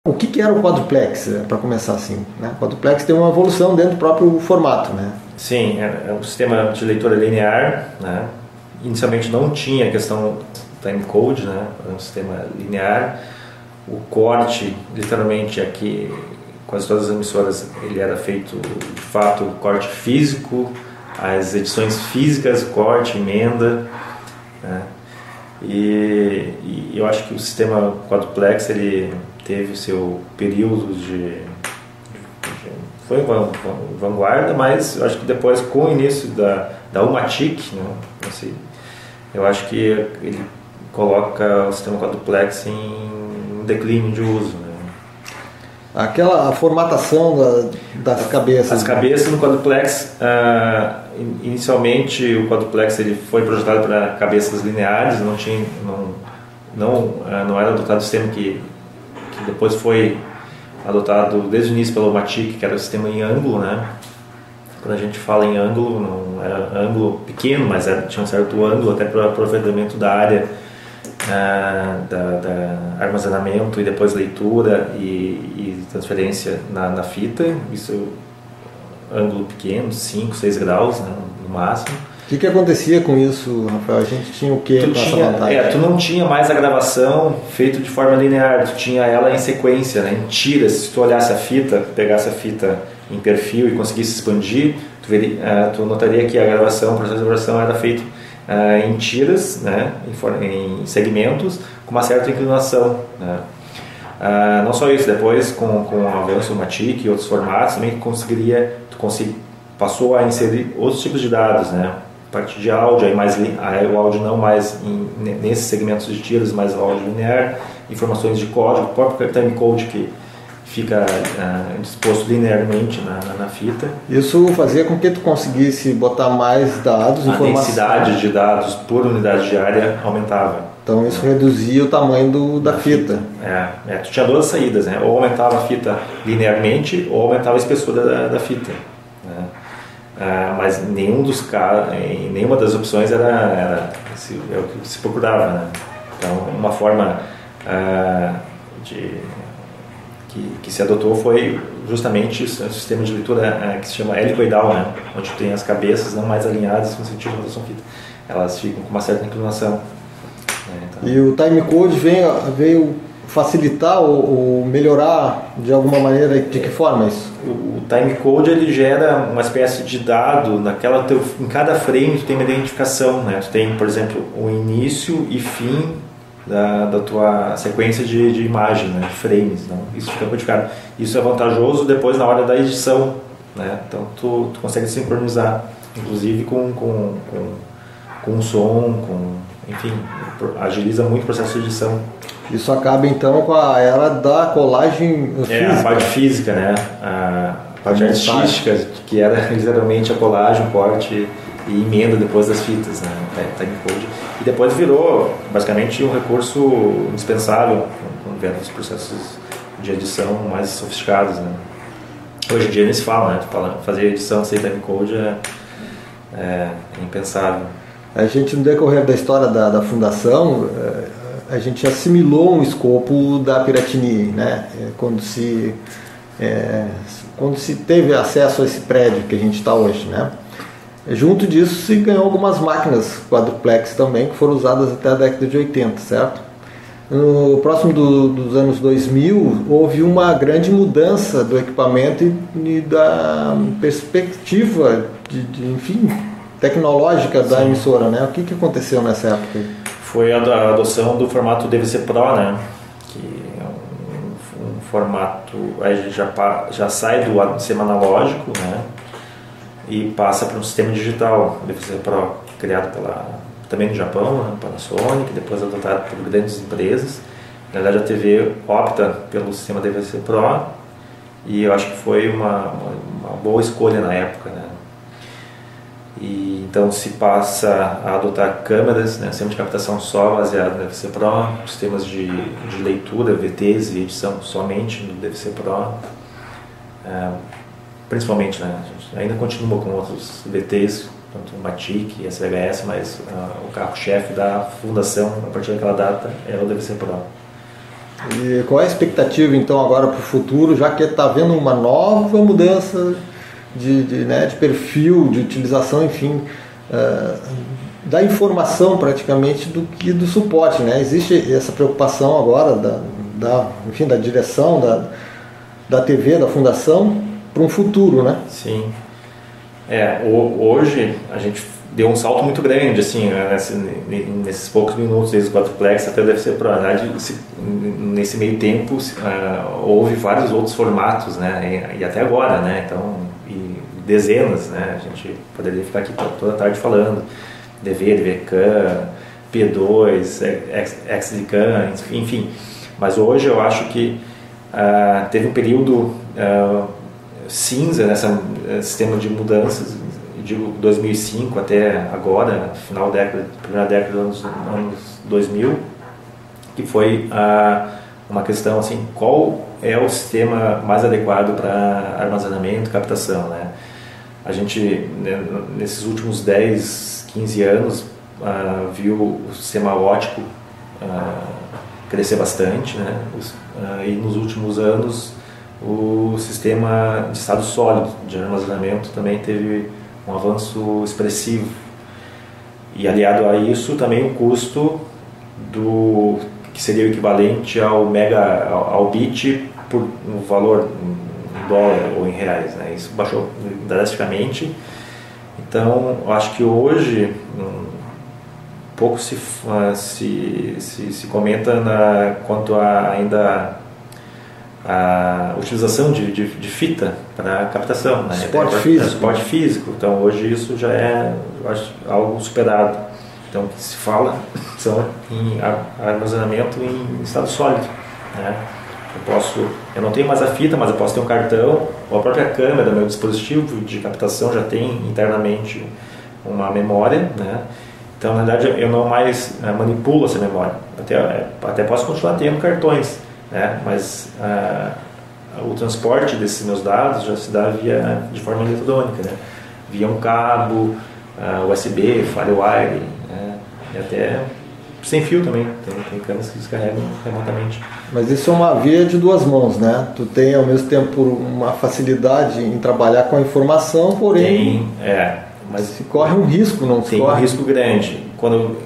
O que era o quadruplex, para começar assim? Né? O quadruplex tem uma evolução dentro do próprio formato, né? Sim, é um sistema de leitura linear, né? Inicialmente não tinha a questão timecode, né? É um sistema linear. O corte, literalmente, aqui, quase todas as emissoras, ele era feito, de fato, corte físico, as edições físicas, corte, emenda, né? E eu acho que o sistema quadruplex, ele teve o seu período foi vanguarda, mas eu acho que depois, com o início da Umatic, né, assim, eu acho que ele coloca o sistema quadruplex em declínio de uso, né? A formatação das cabeças. As cabeças no quadruplex, inicialmente o quadruplex ele foi projetado para cabeças lineares, não era adotado o sistema que depois foi adotado desde o início pela Umatic, que era o sistema em ângulo, né? Quando a gente fala em ângulo, não era ângulo pequeno, mas tinha um certo ângulo até para o aproveitamento da área da armazenamento e depois leitura e transferência na fita. Isso, ângulo pequeno, 5, 6 graus, né, no máximo. O que acontecia com isso, Rafael? A gente tinha o que com essa vantagem? Tu não tinha mais a gravação feita de forma linear, tu tinha ela em sequência, né, em tiras. Se tu olhasse a fita, pegasse a fita em perfil e conseguisse expandir, tu notaria que o processo de gravação era feito em tiras, né, em segmentos, com uma certa inclinação, né. Não só isso, depois com o avanço do Umatic e outros formatos, também passou a inserir outros tipos de dados, né, a parte de áudio, o áudio não mais nesses segmentos de tiras, mas o áudio linear, informações de código, o próprio timecode que fica disposto linearmente na fita. Isso fazia com que tu conseguisse botar mais dados, informação. A densidade de dados por unidade de área aumentava. Então isso reduzia o tamanho da fita. Tu tinha duas saídas, né? Ou aumentava a fita linearmente ou aumentava a espessura da fita, né? Mas nenhuma das opções era o que se procurava, né? Então uma forma que se adotou foi justamente o sistema de leitura que se chama helicoidal, né? Onde tem as cabeças não mais alinhadas no sentido de rotação fita. Elas ficam com uma certa inclinação. Então. E o timecode veio facilitar ou melhorar de alguma maneira? De que forma isso? O timecode ele gera uma espécie de dado em cada frame tu tem uma identificação, né? Tu tem, por exemplo, o início e fim da tua sequência de imagem, né? De frames, não? Isso fica codificado. Isso é vantajoso depois na hora da edição, né? Então tu consegue sincronizar, inclusive com o som, enfim, agiliza muito o processo de edição. Isso acaba então com a era da colagem física. A parte física, né? A parte artística, que era literalmente a colagem, o corte e emenda depois das fitas, né? Timecode. E depois virou basicamente um recurso indispensável quando vieram os processos de edição mais sofisticados, né? Hoje em dia nem se fala, né? Fazer edição sem timecode é impensável. A gente, no decorrer da história da fundação, a gente assimilou um escopo da Piratini, né? Quando se teve acesso a esse prédio que a gente está hoje, né? Junto disso se ganhou algumas máquinas quadruplex também, que foram usadas até a década de 80, certo? No próximo dos anos 2000, houve uma grande mudança do equipamento e da perspectiva enfim, tecnológica da emissora, né? O que aconteceu nessa época? Foi a adoção do formato DVC Pro, né? Que é um formato, aí já sai do sistema analógico, né? E passa para um sistema digital, DVC Pro, criado também no Japão, né? Panasonic, depois adotado por grandes empresas. Na verdade, a TV opta pelo sistema DVC Pro e eu acho que foi uma boa escolha na época, né? E então se passa a adotar câmeras, né, sistema de captação só baseado no DVC Pro, sistemas de leitura, VTs e edição somente no DVC Pro, principalmente, né, a gente ainda continua com outros VTs, tanto o Matic e SVHS, mas o carro-chefe da fundação a partir daquela data é o DVC Pro. E qual é a expectativa então agora para o futuro, já que está havendo uma nova mudança de perfil, de utilização, enfim, da informação praticamente do que do suporte, né? Existe essa preocupação agora enfim, da direção da TV, da fundação, para um futuro, né? Sim. Hoje a gente deu um salto muito grande, assim, nesses poucos minutos desde o quadruplex até o DVC Pro. Na verdade, nesse meio tempo houve vários outros formatos, né? E até agora, né? Então, dezenas, né? A gente poderia ficar aqui toda a tarde falando DV, DVCAM, P2, XDCAM, enfim. Mas hoje eu acho que teve um período cinza nesse sistema de mudanças, digo 2005 até agora, final primeira década dos anos 2000, que foi uma questão assim, qual é o sistema mais adequado para armazenamento e captação, né? A gente, nesses últimos 10, 15 anos, viu o sistema óptico crescer bastante, né? E nos últimos anos o sistema de estado sólido de armazenamento também teve um avanço expressivo, e aliado a isso também o custo que seria o equivalente ao bit por um valor em dólar ou em reais, né? Isso baixou drasticamente. Então eu acho que hoje pouco se comenta quanto ainda a utilização de fita para captação, né? Suporte físico. Então hoje isso já é, eu acho, algo superado. Então o que se fala são em armazenamento em estado sólido, né? Eu não tenho mais a fita, mas eu posso ter um cartão, ou a própria câmera do meu dispositivo de captação já tem internamente uma memória, né? Então na verdade eu não mais manipulo essa memória. Até posso continuar tendo cartões, né? Mas o transporte desses meus dados já se dá de forma eletrônica, né? Via um cabo, USB, FireWire, né? E até sem fio também. Tem câmeras que descarregam remotamente. Mas isso é uma via de duas mãos, né? Tu tem ao mesmo tempo uma facilidade em trabalhar com a informação, porém mas se corre um risco, não se tem corre? Um risco grande. Quando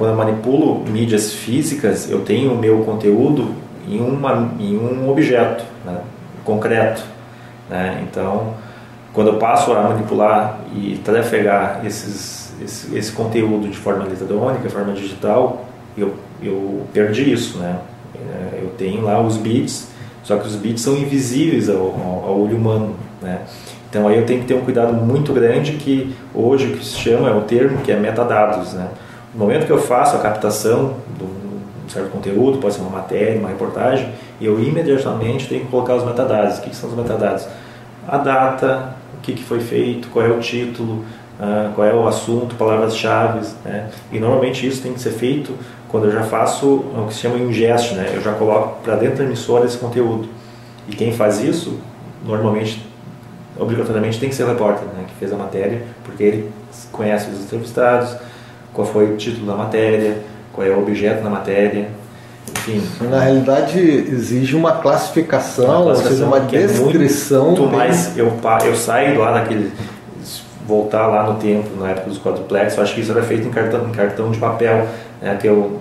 eu manipulo mídias físicas, eu tenho o meu conteúdo em um objeto, né, concreto, né? Então, quando eu passo a manipular e trafegar esse conteúdo de forma eletrônica, de forma digital, eu perdi isso, né? Eu tenho lá os bits, só que os bits são invisíveis ao olho humano, né? Então aí eu tenho que ter um cuidado muito grande, que hoje o que se chama, é o termo que é metadados, né? No momento que eu faço a captação de um certo conteúdo, pode ser uma matéria, uma reportagem, eu imediatamente tenho que colocar os metadados. O que são os metadados? A data, o que foi feito, qual é o título, qual é o assunto, palavras-chave, né? E normalmente isso tem que ser feito quando eu já faço o que se chama ingest, né? Eu já coloco para dentro da emissora esse conteúdo. E quem faz isso, normalmente, obrigatoriamente tem que ser o repórter, né, que fez a matéria, porque ele conhece os entrevistados, qual foi o título da matéria, qual é o objeto da matéria, enfim. Na realidade exige uma classificação, ou seja, uma descrição. Muito mais, eu saio lá voltar lá no tempo, na época dos quadruplex, eu acho que isso era feito em cartão de papel, né, que eu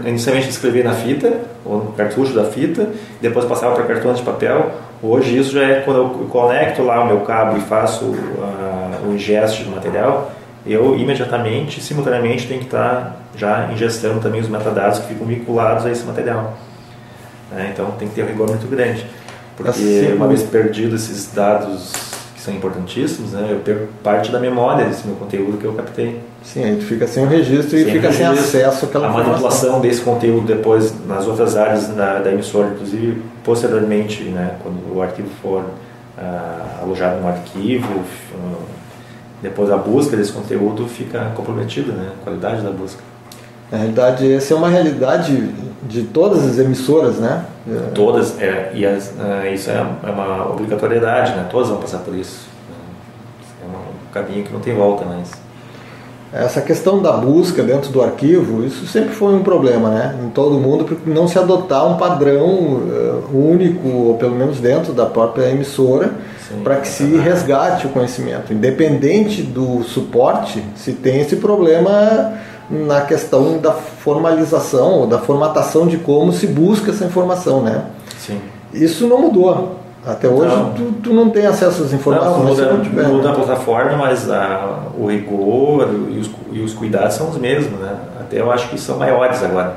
inicialmente escrevia na fita, ou no cartucho da fita, depois passava para cartões de papel. Hoje isso já é quando eu conecto lá o meu cabo e faço o ingest do material, eu imediatamente, simultaneamente, tenho que estar já ingestando também os metadados que ficam vinculados a esse material, né? Então tem que ter um rigor muito grande, porque assim, uma vez perdido esses dados que são importantíssimos, né, eu perco parte da memória desse meu conteúdo que eu captei. Sim, a gente fica sem o registro e fica sem acesso àquela informação. A manipulação desse conteúdo depois nas outras áreas da emissora, inclusive posteriormente, né, quando o arquivo for alojado no arquivo, depois a busca desse conteúdo fica comprometida, né, a qualidade da busca. Na realidade, essa é uma realidade de todas as emissoras, né? Todas, isso é uma obrigatoriedade, né? Todas vão passar por isso. É um caminho que não tem volta mais. Essa questão da busca dentro do arquivo, isso sempre foi um problema, né? Em todo mundo, porque não se adotar um padrão único, ou pelo menos dentro da própria emissora, para que se resgate o conhecimento. Independente do suporte, se tem esse problema na questão da formalização, ou da formatação de como se busca essa informação, né? Sim. Isso não mudou. Até hoje tu não tem acesso às informações. Não muda a plataforma, mas o rigor e os cuidados são os mesmos, né? Até eu acho que são maiores agora.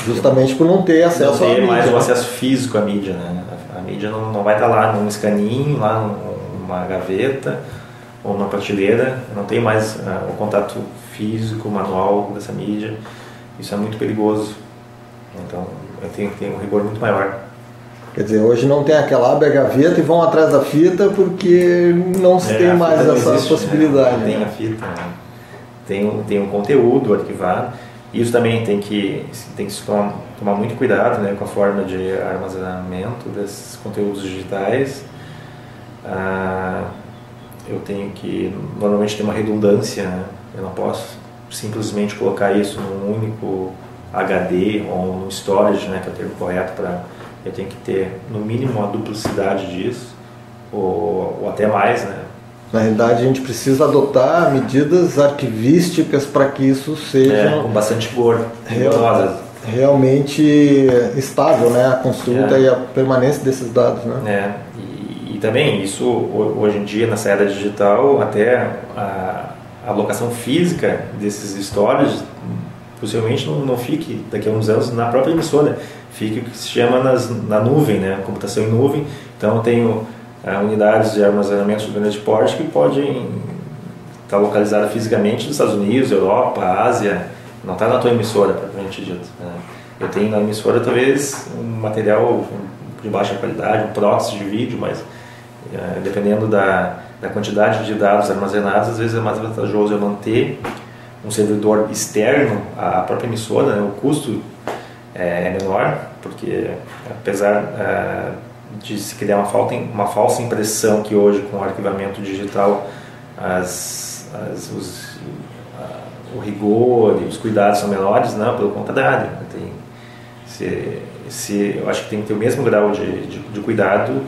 Justamente por não ter acesso à mídia. Não ter mais o acesso físico à mídia, né? A mídia não vai estar lá num escaninho, lá numa gaveta ou numa prateleira. Não tem mais o contato físico, manual dessa mídia. Isso é muito perigoso. Então, tem um rigor muito maior. Quer dizer, hoje não tem aquela abre a gaveta e vão atrás da fita porque não se tem mais essa possibilidade. Não tem a fita, né? Tem um conteúdo arquivado. Isso também tem que se tomar muito cuidado, né, com a forma de armazenamento desses conteúdos digitais. Eu tenho que normalmente ter uma redundância, né? Eu não posso simplesmente colocar isso num único HD ou num storage, né, que é o termo correto para... Eu tenho que ter, no mínimo, uma duplicidade disso, ou até mais, né? Na realidade, a gente precisa adotar medidas arquivísticas para que isso seja... com bastante rigor. Realmente estável, né? A consulta e a permanência desses dados, né? E também, isso, hoje em dia, nessa era digital, até a alocação física desses storages possivelmente não fique, daqui a uns anos, na própria emissora. Fica o que se chama na nuvem, né? Computação em nuvem. Então eu tenho unidades de armazenamento de grande porte que podem estar localizadas fisicamente nos Estados Unidos, Europa, Ásia. Não está na tua emissora, propriamente dito, né? Eu tenho na emissora talvez um material de baixa qualidade, um proxy de vídeo, mas dependendo da quantidade de dados armazenados, às vezes é mais vantajoso eu manter um servidor externo à própria emissora, né? O custo é menor, porque apesar de se criar uma falsa impressão que hoje com o arquivamento digital o rigor e os cuidados são menores, não, pelo contrário. Eu acho que tem que ter o mesmo grau de cuidado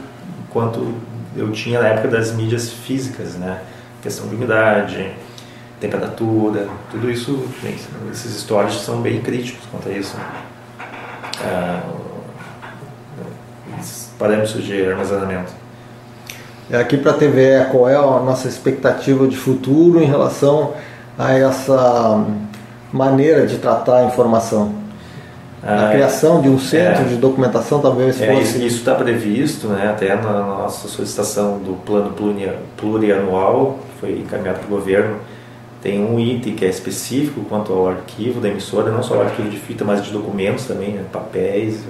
quanto eu tinha na época das mídias físicas, né? Questão de umidade, temperatura, tudo isso, esses storages são bem críticos quanto a isso. Parâmetros de armazenamento. Aqui para a TVE, qual é a nossa expectativa de futuro em relação a essa maneira de tratar a informação? A criação de um centro de documentação talvez fosse... Isso está previsto, né, até na nossa solicitação do plano plurianual, que foi encaminhado pelo governo. Tem um item que é específico quanto ao arquivo da emissora, não só o arquivo de fita, mas de documentos também, né, papéis,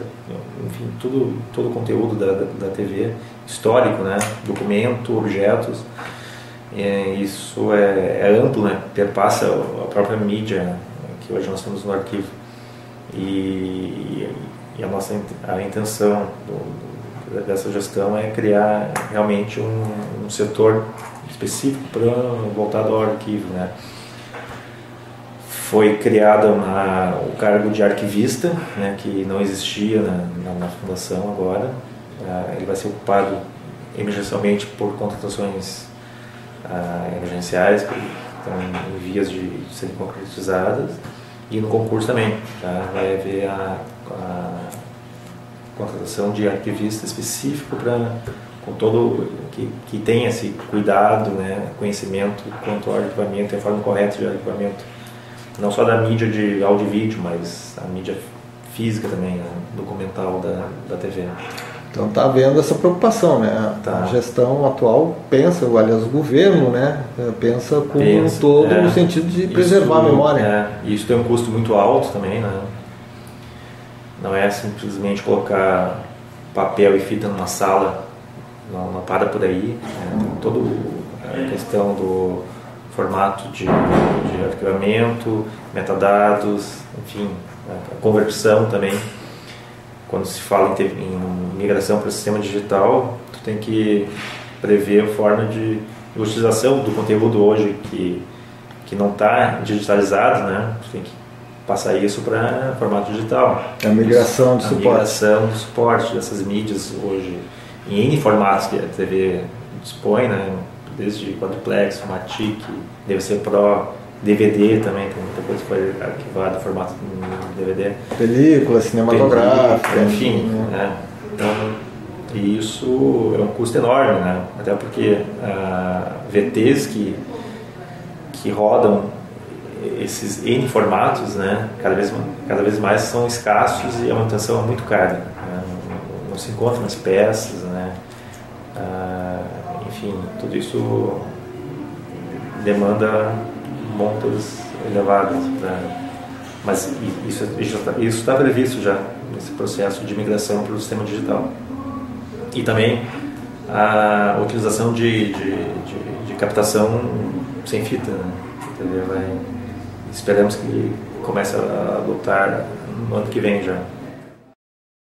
enfim, todo o conteúdo da TV, histórico, né, documento, objetos. Isso é amplo, né, perpassa a própria mídia que hoje nós temos no arquivo. E a intenção dessa gestão é criar realmente um setor específico voltado ao arquivo, né? Foi criado o cargo de arquivista, né, que não existia na fundação agora. Ele vai ser ocupado emergencialmente por contratações emergenciais que estão em vias de serem concretizadas, e no concurso também, tá? Vai haver a contratação de arquivista específico com todo que tem esse cuidado, né, conhecimento quanto ao arquivamento e a forma correta de arquivamento, não só da mídia de áudio e vídeo, mas a mídia física também, né, documental da TV. Então está havendo essa preocupação, né? A gestão atual pensa, aliás, o governo, né, pensa como um todo no sentido de preservar a memória. Isso tem um custo muito alto também, né? Não é simplesmente colocar papel e fita numa sala, não para por aí, né? Toda a questão do formato de arquivamento, metadados, enfim, a conversão também. Quando se fala em migração para o sistema digital, tu tem que prever a forma de utilização do conteúdo hoje que que não está digitalizado, né? Você tem que passar isso para formato digital. A migração de suporte. A migração do suporte dessas mídias hoje em N formatos que a TV dispõe, né? Desde quadruplex, Formatic, DVC Pro, DVD também, tem muita coisa que foi arquivada em formato DVD. Película, cinematográfica. Enfim, né? Então, e isso é um custo enorme, né? Até porque VTs que rodam esses N formatos, né? Cada vez mais são escassos e a manutenção é muito cara, né? Não se encontra nas peças, né? Enfim, tudo isso demanda montas elevadas, né? Mas isso está previsto já nesse processo de migração para o sistema digital. E também a utilização de captação sem fita, né? Esperamos que comece a adotar no ano que vem já.